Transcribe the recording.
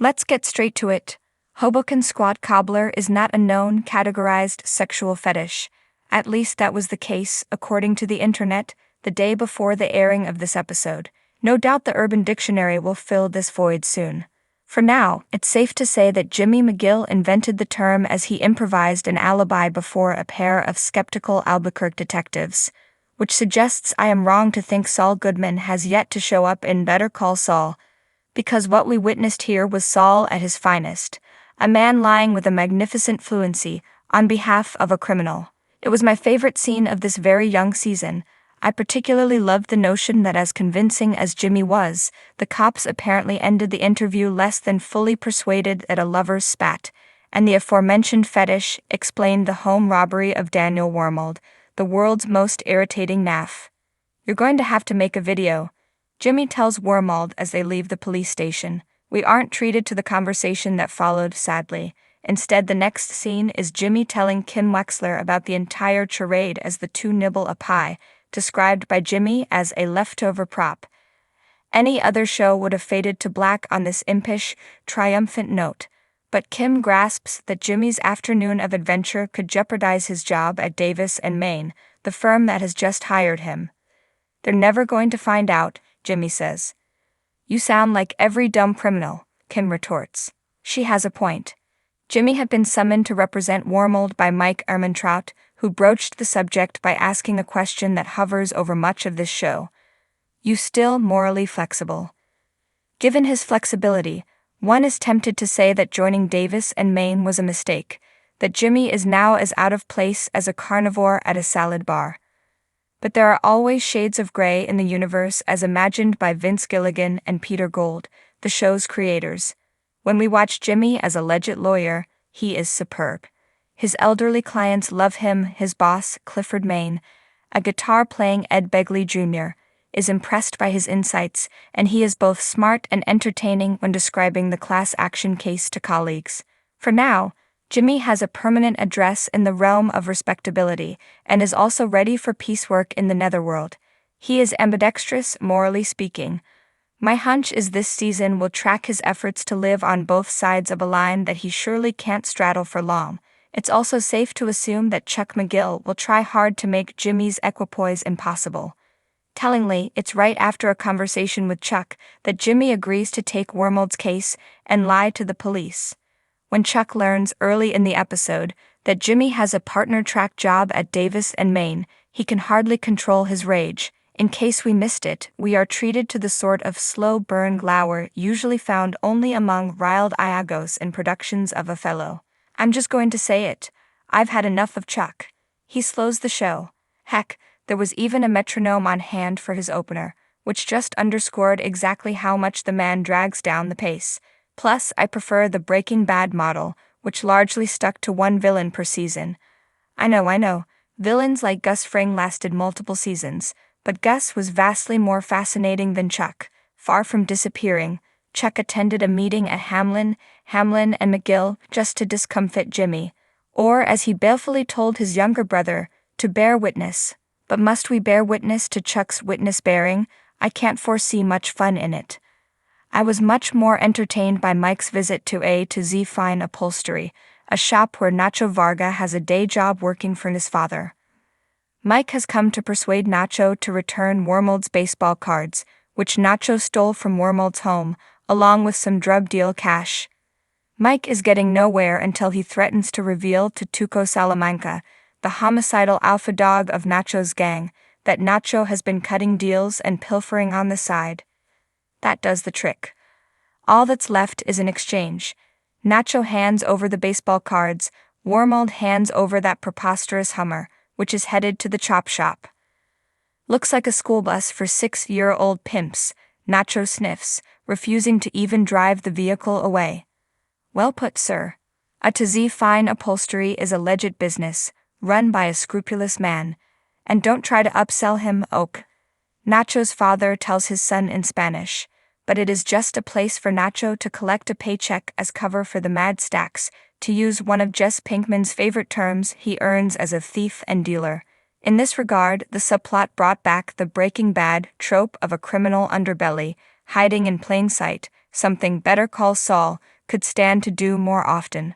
Let's get straight to it. Hoboken squat cobbler is not a known, categorized sexual fetish. At least that was the case, according to the internet, the day before the airing of this episode. No doubt the Urban Dictionary will fill this void soon. For now, it's safe to say that Jimmy McGill invented the term as he improvised an alibi before a pair of skeptical Albuquerque detectives, which suggests I am wrong to think Saul Goodman has yet to show up in Better Call Saul, because what we witnessed here was Saul at his finest, a man lying with a magnificent fluency on behalf of a criminal. It was my favorite scene of this very young season. I particularly loved the notion that as convincing as Jimmy was, the cops apparently ended the interview less than fully persuaded that a lover's spat, and the aforementioned fetish explained the home robbery of Daniel Wormold, the world's most irritating naff. "You're going to have to make a video," Jimmy tells Wormold as they leave the police station. We aren't treated to the conversation that followed, sadly. Instead, the next scene is Jimmy telling Kim Wexler about the entire charade as the two nibble a pie, described by Jimmy as a leftover prop. Any other show would have faded to black on this impish, triumphant note, but Kim grasps that Jimmy's afternoon of adventure could jeopardize his job at Davis and Main, the firm that has just hired him. "They're never going to find out," Jimmy says. "You sound like every dumb criminal," Kim retorts. She has a point. Jimmy had been summoned to represent Wormold by Mike Ehrmantraut, who broached the subject by asking a question that hovers over much of this show. "You still morally flexible?" Given his flexibility, one is tempted to say that joining Davis and Main was a mistake, that Jimmy is now as out of place as a carnivore at a salad bar. But there are always shades of gray in the universe as imagined by Vince Gilligan and Peter Gould, the show's creators. When we watch Jimmy as a legit lawyer, he is superb. His elderly clients love him. His boss, Clifford Main, a guitar-playing Ed Begley Jr., is impressed by his insights, and he is both smart and entertaining when describing the class action case to colleagues. For now, Jimmy has a permanent address in the realm of respectability and is also ready for piecework in the netherworld. He is ambidextrous, morally speaking. My hunch is this season will track his efforts to live on both sides of a line that he surely can't straddle for long. It's also safe to assume that Chuck McGill will try hard to make Jimmy's equipoise impossible. Tellingly, it's right after a conversation with Chuck that Jimmy agrees to take Wormold's case and lie to the police. When Chuck learns early in the episode that Jimmy has a partner-track job at Davis and Main, he can hardly control his rage. In case we missed it, we are treated to the sort of slow-burn glower usually found only among riled Iagos in productions of Othello. I'm just going to say it. I've had enough of Chuck. He slows the show. Heck, there was even a metronome on hand for his opener, which just underscored exactly how much the man drags down the pace. Plus, I prefer the Breaking Bad model, which largely stuck to one villain per season. I know. Villains like Gus Fring lasted multiple seasons, but Gus was vastly more fascinating than Chuck. Far from disappearing, Chuck attended a meeting at Hamlin and McGill just to discomfit Jimmy, or as he balefully told his younger brother, to bear witness. But must we bear witness to Chuck's witness-bearing? I can't foresee much fun in it. I was much more entertained by Mike's visit to A to Z Fine Upholstery, a shop where Nacho Varga has a day job working for his father. Mike has come to persuade Nacho to return Wormold's baseball cards, which Nacho stole from Wormold's home, along with some drug deal cash. Mike is getting nowhere until he threatens to reveal to Tuco Salamanca, the homicidal alpha dog of Nacho's gang, that Nacho has been cutting deals and pilfering on the side. That does the trick. All that's left is an exchange. Nacho hands over the baseball cards, Wormold hands over that preposterous Hummer, which is headed to the chop shop. "Looks like a school bus for 6-year-old pimps," Nacho sniffs, refusing to even drive the vehicle away. "Well put, sir. A to Z Fine Upholstery is a legit business, run by a scrupulous man. And don't try to upsell him, Oak," Nacho's father tells his son in Spanish, but it is just a place for Nacho to collect a paycheck as cover for the mad stacks, to use one of Jess Pinkman's favorite terms he earns as a thief and dealer. In this regard, the subplot brought back the Breaking Bad trope of a criminal underbelly, hiding in plain sight, something Better Call Saul could stand to do more often.